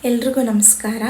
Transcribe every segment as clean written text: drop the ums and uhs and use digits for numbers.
ಎಲ್ರಿಗೂ ನಮಸ್ಕಾರ.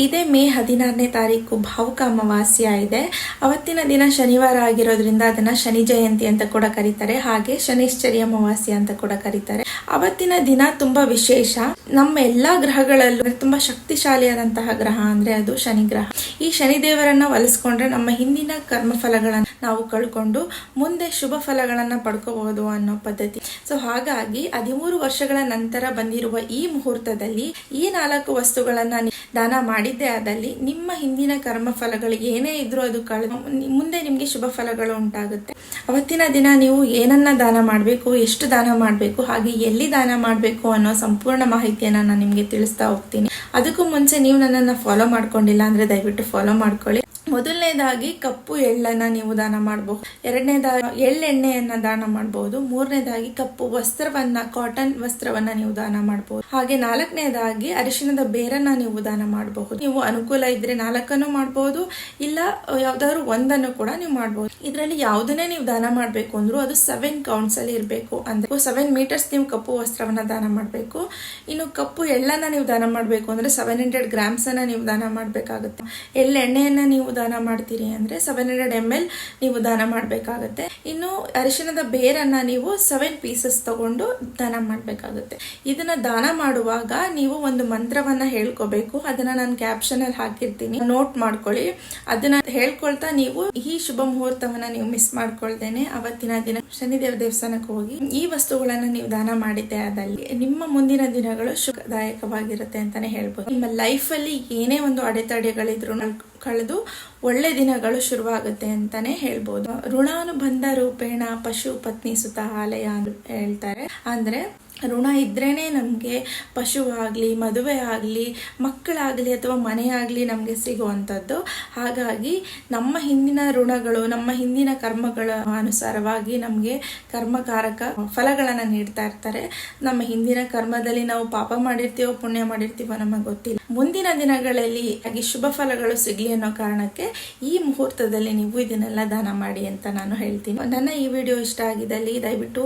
ಇದೇ ಮೇ 16ನೇ ತಾರೀಕು ಭಾವುಕ ಅಮಾವಾಸ್ಯ ಇದೆ. ಅವತ್ತಿನ ದಿನ ಶನಿವಾರ ಆಗಿರೋದ್ರಿಂದ ಅದನ್ನ ಶನಿ ಜಯಂತಿ ಅಂತ ಕೂಡ ಕರೀತಾರೆ, ಹಾಗೆ ಶನಿಶ್ಚರಿ ಅಮಾವಾಸ್ಯ ಅಂತ ಕೂಡ ಕರೀತಾರೆ. ಅವತ್ತಿನ ದಿನ ತುಂಬಾ ವಿಶೇಷ. ನಮ್ಮ ಎಲ್ಲಾ ಗ್ರಹಗಳಲ್ಲೂ ತುಂಬಾ ಶಕ್ತಿಶಾಲಿಯಾದಂತಹ ಗ್ರಹ ಅಂದ್ರೆ ಅದು ಶನಿ ಗ್ರಹ. ಈ ಶನಿ ದೇವರನ್ನ ಒಲಿಸ್ಕೊಂಡ್ರೆ ನಮ್ಮ ಹಿಂದಿನ ಕರ್ಮಫಲಗಳನ್ನ ನಾವು ಕಳ್ಕೊಂಡು ಮುಂದೆ ಶುಭ ಫಲಗಳನ್ನ ಪಡ್ಕೋಬಹುದು ಅನ್ನೋ ಪದ್ಧತಿ. ಸೊ ಹಾಗಾಗಿ 13 ವರ್ಷಗಳ ನಂತರ ಬಂದಿರುವ ಈ ಮುಹೂರ್ತದಲ್ಲಿ ಈ 4 ವಸ್ತುಗಳನ್ನ ದಾನ ಮಾಡಿದ್ದೇ ಆದಲ್ಲಿ ನಿಮ್ಮ ಹಿಂದಿನ ಕರ್ಮ ಫಲಗಳು ಏನೇ ಇದ್ರೂ ಅದು ಕಳೆದು ಮುಂದೆ ನಿಮ್ಗೆ ಶುಭ ಫಲಗಳು ಉಂಟಾಗುತ್ತೆ. ಅವತ್ತಿನ ದಿನ ನೀವು ಏನನ್ನ ದಾನ ಮಾಡಬೇಕು, ಎಷ್ಟು ದಾನ ಮಾಡಬೇಕು, ಹಾಗೆ ಎಲ್ಲಿ ದಾನ ಮಾಡಬೇಕು ಅನ್ನೋ ಸಂಪೂರ್ಣ ಮಾಹಿತಿಯನ್ನ ನಾನು ನಿಮ್ಗೆ ತಿಳಿಸ್ತಾ ಹೋಗ್ತೀನಿ. ಅದಕ್ಕೂ ಮುಂಚೆ ನೀವು ನನ್ನನ್ನು ಫಾಲೋ ಮಾಡ್ಕೊಂಡಿಲ್ಲ ಅಂದ್ರೆ ದಯವಿಟ್ಟು ಫಾಲೋ ಮಾಡ್ಕೊಳ್ಳಿ. ಮೊದಲನೇದಾಗಿ ಕಪ್ಪು ಎಳ್ಳನ್ನ ನೀವು ದಾನ ಮಾಡಬಹುದು. ಎರಡನೇದಾಗಿ ಎಳ್ಳೆಣ್ಣೆಯನ್ನ ದಾನ ಮಾಡಬಹುದು. ಮೂರನೇದಾಗಿ ಕಪ್ಪು ವಸ್ತ್ರವನ್ನ, ಕಾಟನ್ ವಸ್ತ್ರವನ್ನ ನೀವು ದಾನ ಮಾಡಬಹುದು. ಹಾಗೆ 4ನೇದಾಗಿ ಅರಿಶಿಣದ ಬೇರನ್ನ ನೀವು ದಾನ ಮಾಡಬಹುದು. ನೀವು ಅನುಕೂಲ ಇದ್ರೆ 4 ಮಾಡಬಹುದು, ಇಲ್ಲ ಯಾವ್ದಾದ್ರು ಒಂದನ್ನು ಕೂಡ ನೀವು ಮಾಡಬಹುದು. ಇದರಲ್ಲಿ ಯಾವುದನ್ನೇ ನೀವು ದಾನ ಮಾಡಬೇಕು ಅಂದ್ರೂ ಅದು 7 ಕೌಂಟ್ಸ್ ಅಲ್ಲಿ ಇರಬೇಕು. ಅಂದ್ರೆ 7 ಮೀಟರ್ಸ್ ನೀವು ಕಪ್ಪು ವಸ್ತ್ರವನ್ನ ದಾನ ಮಾಡಬೇಕು. ಇನ್ನು ಕಪ್ಪು ಎಳ್ಳನ್ನ ನೀವು ದಾನ ಮಾಡಬೇಕು ಅಂದ್ರೆ 700 ಗ್ರಾಮ್ಸ್ ಅನ್ನ ನೀವು ದಾನ ಮಾಡಬೇಕಾಗುತ್ತೆ. ಎಳ್ಳೆಣ್ಣೆಯನ್ನ ನೀವು ದಾನ ಮಾಡ್ತೀರಿ ಅಂದ್ರೆ 700 ml ನೀವು ದಾನ ಮಾಡಬೇಕಾಗುತ್ತೆ. ಇನ್ನು ಅರಿಶಿಣದ ಬೇರನ್ನ ನೀವು 7 ಪೀಸಸ್ ತಗೊಂಡು ದಾನ ಮಾಡಬೇಕಾಗುತ್ತೆ. ಇದನ್ನ ದಾನ ಮಾಡುವಾಗ ನೀವು ಒಂದು ಮಂತ್ರವನ್ನ ಹೇಳ್ಕೋಬೇಕು. ಅದನ್ನ ನಾನು ಕ್ಯಾಪ್ಷನ್ ಅಲ್ಲಿ ಹಾಕಿರ್ತೀನಿ, ನೋಟ್ ಮಾಡ್ಕೊಳ್ಳಿ. ಅದನ್ನ ಹೇಳ್ಕೊಳ್ತಾ ನೀವು ಈ ಶುಭ ಮುಹೂರ್ತವನ್ನ ನೀವು ಮಿಸ್ ಮಾಡ್ಕೊಳ್ದೇನೆ ಅವತ್ತಿನ ದಿನ ಶನಿದೇವ ದೇವಸ್ಥಾನಕ್ಕೆ ಹೋಗಿ ಈ ವಸ್ತುಗಳನ್ನ ನೀವು ದಾನ ಮಾಡಿದ್ದೆ ಆದಲ್ಲಿ ನಿಮ್ಮ ಮುಂದಿನ ದಿನಗಳು ಸುಖದಾಯಕವಾಗಿರುತ್ತೆ ಅಂತಾನೆ ಹೇಳ್ಬೋದು. ನಿಮ್ಮ ಲೈಫ್ ಅಲ್ಲಿ ಏನೇ ಒಂದು ಅಡೆತಡೆಗಳಿದ್ರು ಕಳೆದು ಒಳ್ಳೆ ದಿನಗಳು ಶುರುವಾಗುತ್ತೆ ಅಂತಾನೆ ಹೇಳ್ಬೋದು. ಋಣಾನುಬಂಧ ರೂಪೇಣ ಪಶು ಪತ್ನಿ ಸುತ ಆಲಯ ಅಂತ ಹೇಳ್ತಾರೆ. ಅಂದ್ರೆ ಋಣ ಇದ್ರೇನೆ ನಮ್ಗೆ ಪಶು ಆಗ್ಲಿ, ಮದುವೆ ಆಗ್ಲಿ, ಮಕ್ಕಳಾಗ್ಲಿ ಅಥವಾ ಮನೆ ಆಗ್ಲಿ ನಮ್ಗೆ ಸಿಗುವಂಥದ್ದು. ಹಾಗಾಗಿ ನಮ್ಮ ಹಿಂದಿನ ಋಣಗಳು, ನಮ್ಮ ಹಿಂದಿನ ಕರ್ಮಗಳ ಅನುಸಾರವಾಗಿ ನಮ್ಗೆ ಕರ್ಮಕಾರಕ ಫಲಗಳನ್ನ ನೀಡ್ತಾ ಇರ್ತಾರೆ. ನಮ್ಮ ಹಿಂದಿನ ಕರ್ಮದಲ್ಲಿ ನಾವು ಪಾಪ ಮಾಡಿರ್ತೀವೋ ಪುಣ್ಯ ಮಾಡಿರ್ತೀವೋ ನಮಗೆ ಗೊತ್ತಿಲ್ಲ. ಮುಂದಿನ ದಿನಗಳಲ್ಲಿ ಹಾಗೆ ಶುಭ ಫಲಗಳು ಸಿಗ್ಲಿ ಅನ್ನೋ ಕಾರಣಕ್ಕೆ ಈ ಮುಹೂರ್ತದಲ್ಲಿ ನೀವು ಇದನ್ನೆಲ್ಲ ದಾನ ಮಾಡಿ ಅಂತ ನಾನು ಹೇಳ್ತೀನಿ. ನನ್ನ ಈ ವಿಡಿಯೋ ಇಷ್ಟ ಆಗಿದ್ದಲ್ಲಿ ದಯವಿಟ್ಟು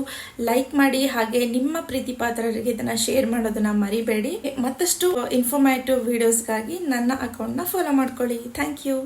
ಲೈಕ್ ಮಾಡಿ, ಹಾಗೆ ನಿಮ್ಮ ಪ್ರೀತಿ ಪಾತ್ರರಿಗೆ ಇದನ್ನ ಶೇರ್ ಮಾಡೋದನ್ನ ಮರಿಬೇಡಿ. ಮತ್ತಷ್ಟು ಇನ್ಫಾರ್ಮೇಟಿವ್ ವಿಡಿಯೋಸ್ಗಾಗಿ ನನ್ನ ಅಕೌಂಟ್ ನ ಫಾಲೋ ಮಾಡ್ಕೊಳ್ಳಿ. Thank you.